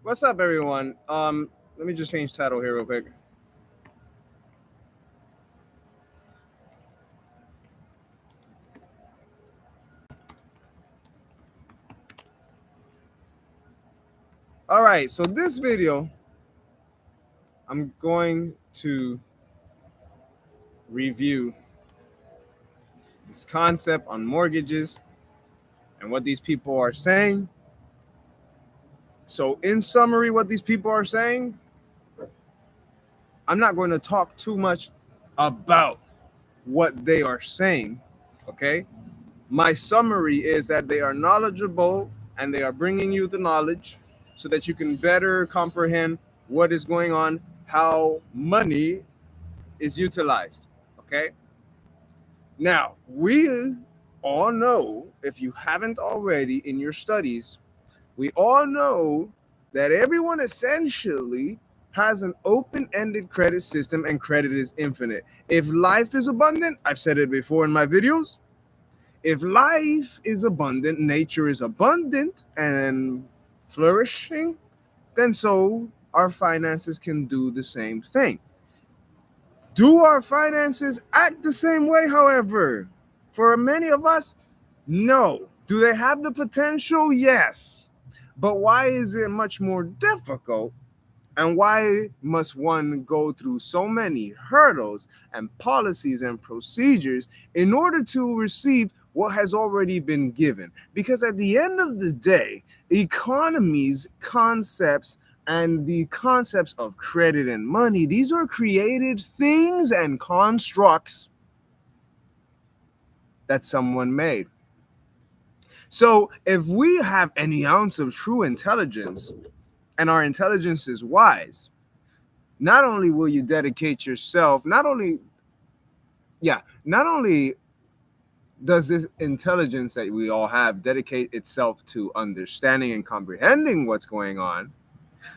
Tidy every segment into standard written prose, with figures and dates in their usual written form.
What's up, everyone? Let me just change title here real quick. All right, so this video, I'm going to review this concept on mortgages and what these people are saying. So, in summary, what these people are saying, I'm not going to talk too much about what they are saying, okay? My summary is that they are knowledgeable and they are bringing you the knowledge so that you can better comprehend what is going on, how money is utilized. Okay. Now, we all know, if you haven't already in your studies, we all know that everyone essentially has an open ended credit system and credit is infinite. If life is abundant, I've said it before in my videos, if life is abundant, nature is abundant and flourishing, then so our finances can do the same thing. Do our finances act the same way, however? For many of us, no. Do they have the potential? Yes. But why is it much more difficult? And why must one go through so many hurdles and policies and procedures in order to receive what has already been given? Because at the end of the day, economies, concepts, and the concepts of credit and money, these are created things and constructs that someone made. So if we have any ounce of true intelligence and our intelligence is wise, not only will you dedicate yourself, not only does this intelligence that we all have dedicate itself to understanding and comprehending what's going on,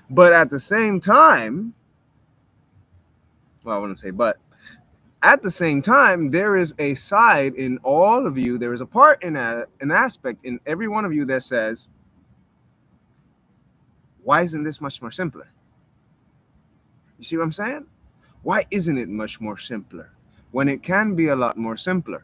but at the same time, well, I wouldn't say but, at the same time, there is a side in all of you, there is a part in an aspect in every one of you that says, why isn't this much more simpler? You see what I'm saying? Why isn't it much more simpler when it can be a lot more simpler?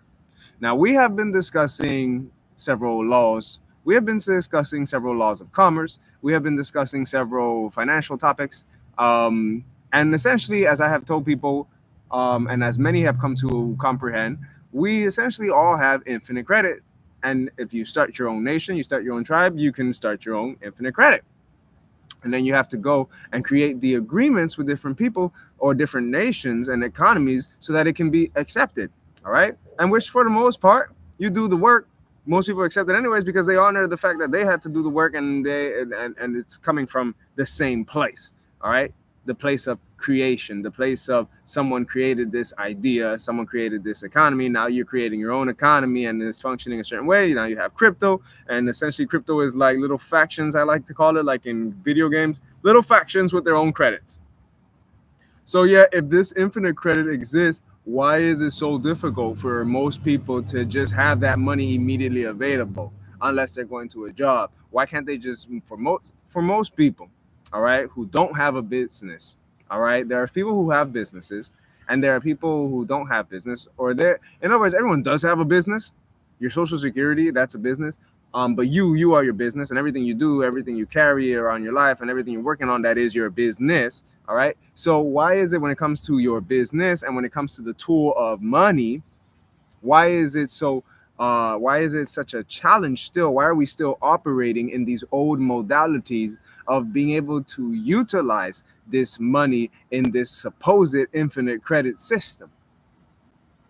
Now, we have been discussing several laws. We have been discussing several laws of commerce. We have been discussing several financial topics. And essentially, as I have told people, and as many have come to comprehend, we essentially all have infinite credit. And if you start your own nation, you start your own tribe, you can start your own infinite credit. And then you have to go and create the agreements with different people or different nations and economies so that it can be accepted. All right. And which, for the most part, you do the work. Most people accept it anyways because they honor the fact that they had to do the work and it's coming from the same place. All right. The place of creation, the place of someone created this idea, someone created this economy. Now you're creating your own economy and it's functioning a certain way. Now you have crypto, and essentially crypto is like little factions, I like to call it, like in video games, little factions with their own credits. So yeah, if this infinite credit exists, why is it so difficult for most people to just have that money immediately available unless they're going to a job? Why can't they just, for most people, all right, who don't have a business, all right, there are people who have businesses and there are people who don't have business, or there, in other words, everyone does have a business. Your social security, that's a business. But you are your business, and everything you do, everything you carry around your life, and everything you're working on, that is your business. All right. So why is it when it comes to your business and when it comes to the tool of money, why is it so? Why is it such a challenge still? Why are we still operating in these old modalities of being able to utilize this money in this supposed infinite credit system?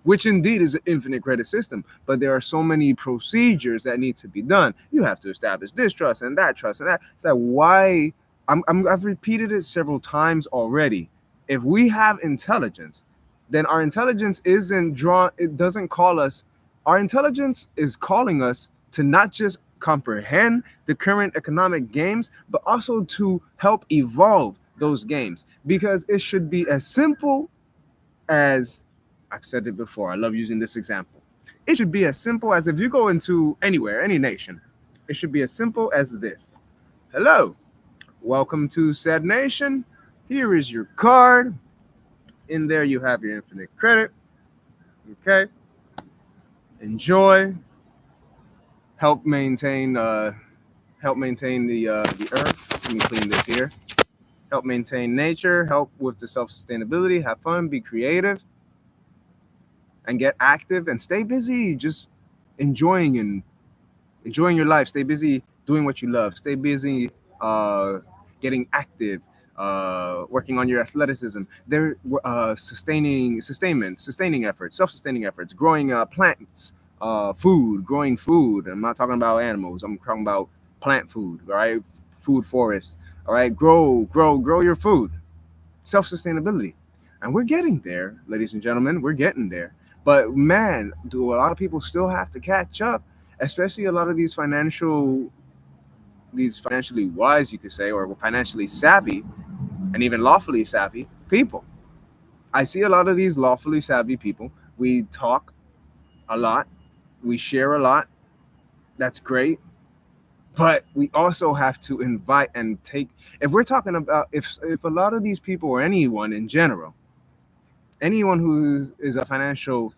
Which indeed is an infinite credit system, but there are so many procedures that need to be done. You have to establish this trust and that trust and that. It's like, why? I've repeated it several times already. If we have intelligence, then our intelligence isn't drawn. It doesn't call us. Our intelligence is calling us to not just comprehend the current economic games, but also to help evolve those games, because it should be as simple as, I've said it before, I love using this example. It should be as simple as, if you go into anywhere, any nation, it should be as simple as this. Hello, Welcome to said nation. Here is your card. In there, you have your infinite credit. Okay. Enjoy. Help maintain. Help maintain the earth. Let me clean this here. Help maintain nature. Help with the self-sustainability. Have fun. Be creative. And get active and stay busy. Just enjoying and enjoying your life. Stay busy doing what you love. Stay busy getting active, working on your athleticism. They're sustaining efforts, self-sustaining efforts, growing plants, growing food. I'm not talking about animals. I'm talking about plant food. All right, food forests. All right, grow your food. Self-sustainability, and we're getting there, ladies and gentlemen. We're getting there. But man, do a lot of people still have to catch up, especially a lot of these financially wise, you could say, or financially savvy and even lawfully savvy people. I see a lot of these lawfully savvy people. We talk a lot, we share a lot. That's great. But we also have to invite and take, if we're talking about, if a lot of these people or anyone in general, anyone who is a financial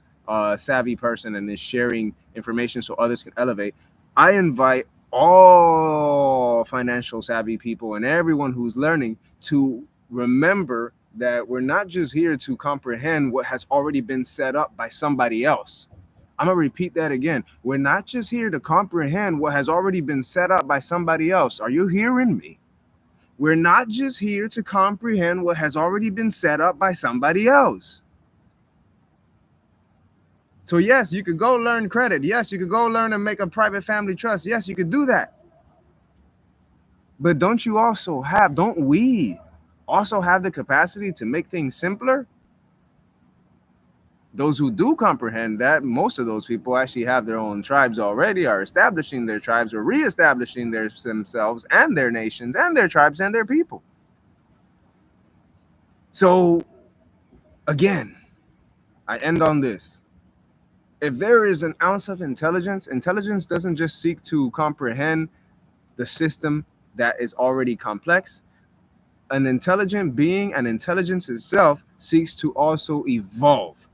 savvy person and is sharing information so others can elevate, I invite all financial savvy people and everyone who's learning to remember that we're not just here to comprehend what has already been set up by somebody else. I'm going to repeat that again. We're not just here to comprehend what has already been set up by somebody else. Are you hearing me? We're not just here to comprehend what has already been set up by somebody else. So yes, you could go learn credit. Yes, you could go learn and make a private family trust. Yes, you could do that. But don't we also have the capacity to make things simpler? Those who do comprehend that, most of those people actually have their own tribes already, are establishing their tribes or reestablishing themselves and their nations and their tribes and their people. So again, I end on this. If there is an ounce of intelligence doesn't just seek to comprehend the system that is already complex. An intelligent being and intelligence itself seeks to also evolve.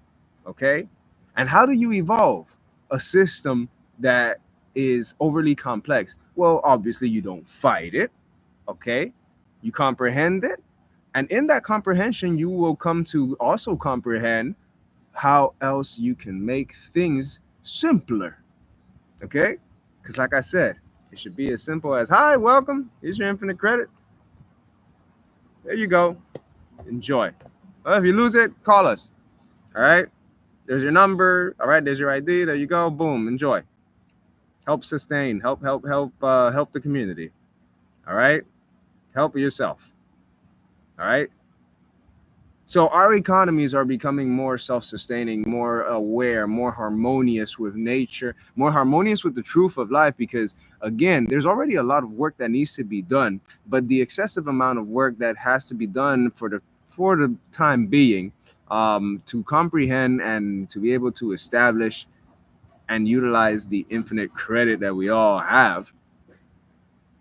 Okay? And how do you evolve a system that is overly complex? Well, obviously you don't fight it. Okay? You comprehend it. And in that comprehension, you will come to also comprehend how else you can make things simpler. Okay? Because like I said, it should be as simple as, hi, welcome. Here's your infinite credit. There you go. Enjoy. Well, if you lose it, call us. All right? There's your number. All right, there's your ID. There you go. Boom. Enjoy. Help sustain. Help the community. All right? Help yourself. All right? So our economies are becoming more self-sustaining, more aware, more harmonious with nature, more harmonious with the truth of life, because again, there's already a lot of work that needs to be done, but the excessive amount of work that has to be done for the time being, to comprehend and to be able to establish and utilize the infinite credit that we all have.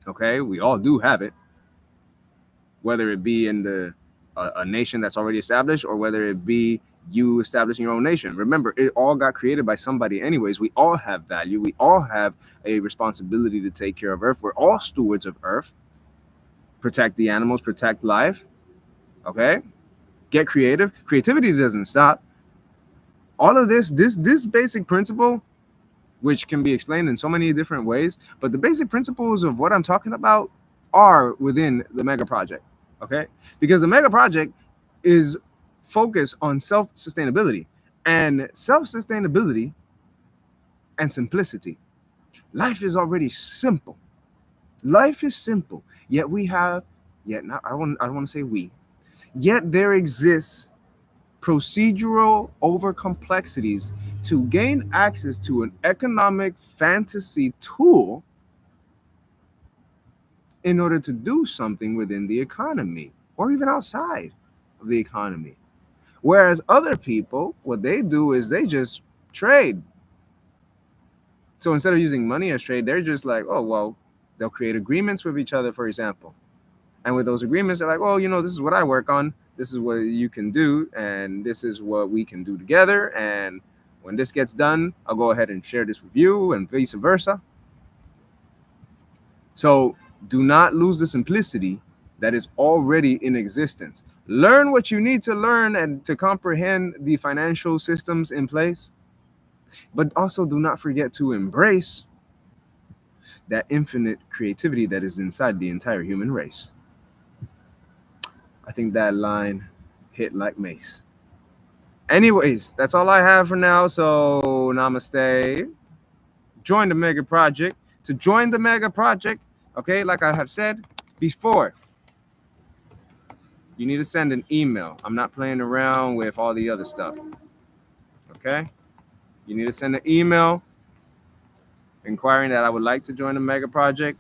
Okay, we all do have it, whether it be in a nation that's already established, or whether it be you establishing your own nation. Remember, it all got created by somebody anyways. We all have value. We all have a responsibility to take care of Earth. We're all stewards of Earth. Protect the animals, protect life. Okay? Get creative. Creativity doesn't stop. All of this basic principle, which can be explained in so many different ways, but the basic principles of what I'm talking about are within the mega project. Okay, because the mega project is focused on self-sustainability and simplicity. Life is already simple. Life is simple. Yet I don't want to say we. Yet there exists procedural over complexities to gain access to an economic fantasy tool in order to do something within the economy or even outside of the economy. Whereas other people, what they do is they just trade. So instead of using money as trade, they're just like, oh, well, they'll create agreements with each other, for example. And with those agreements, they're like, well, this is what I work on. This is what you can do. And this is what we can do together. And when this gets done, I'll go ahead and share this with you and vice versa. So do not lose the simplicity that is already in existence. Learn what you need to learn and to comprehend the financial systems in place. But also do not forget to embrace that infinite creativity that is inside the entire human race. I think that line hit like mace. Anyways, that's all I have for now. So namaste. Join the mega project. To join the mega project, okay, like I have said before, you need to send an email. I'm not playing around with all the other stuff. Okay? You need to send an email inquiring that I would like to join the mega project.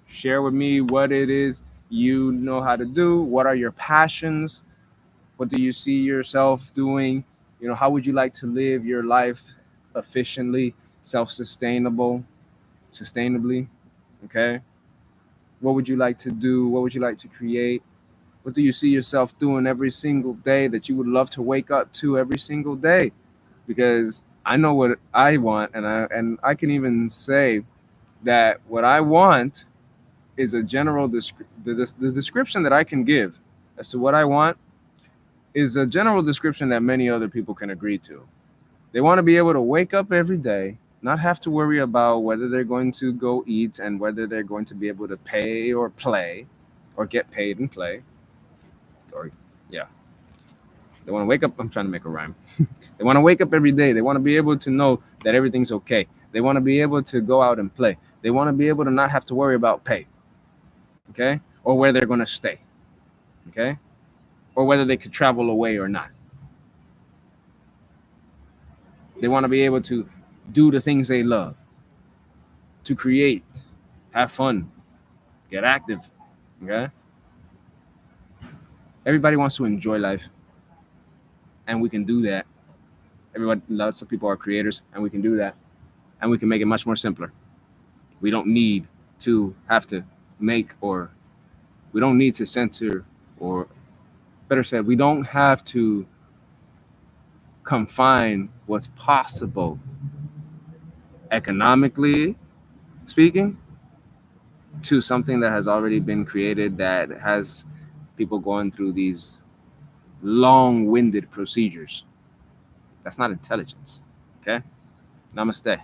Share with me what it is you know how to do. What are your passions? What do you see yourself doing? How would you like to live your life efficiently, sustainably? Okay? What would you like to do? What would you like to create? What do you see yourself doing every single day that you would love to wake up to every single day? Because I know what I want, and I can even say that what I want is a general the description that I can give as to what I want is a general description that many other people can agree to. They want to be able to wake up every day, not have to worry about whether they're going to go eat and whether they're going to be able to pay or play or get paid and play. Or, yeah. They want to wake up. I'm trying to make a rhyme. They want to wake up every day. They want to be able to know that everything's okay. They want to be able to go out and play. They want to be able to not have to worry about pay. Okay? Or where they're going to stay. Okay? Or whether they could travel away or not. They want to be able to do the things they love, to create, have fun, get active. Okay? Everybody wants to enjoy life, and we can do that. Lots of people are creators, and we can do that, and we can make it much more simpler. We don't need to have to we don't need to censor, or better said, we don't have to confine what's possible economically speaking to something that has already been created, that has people going through these long-winded procedures. That's not intelligence. Okay? Namaste.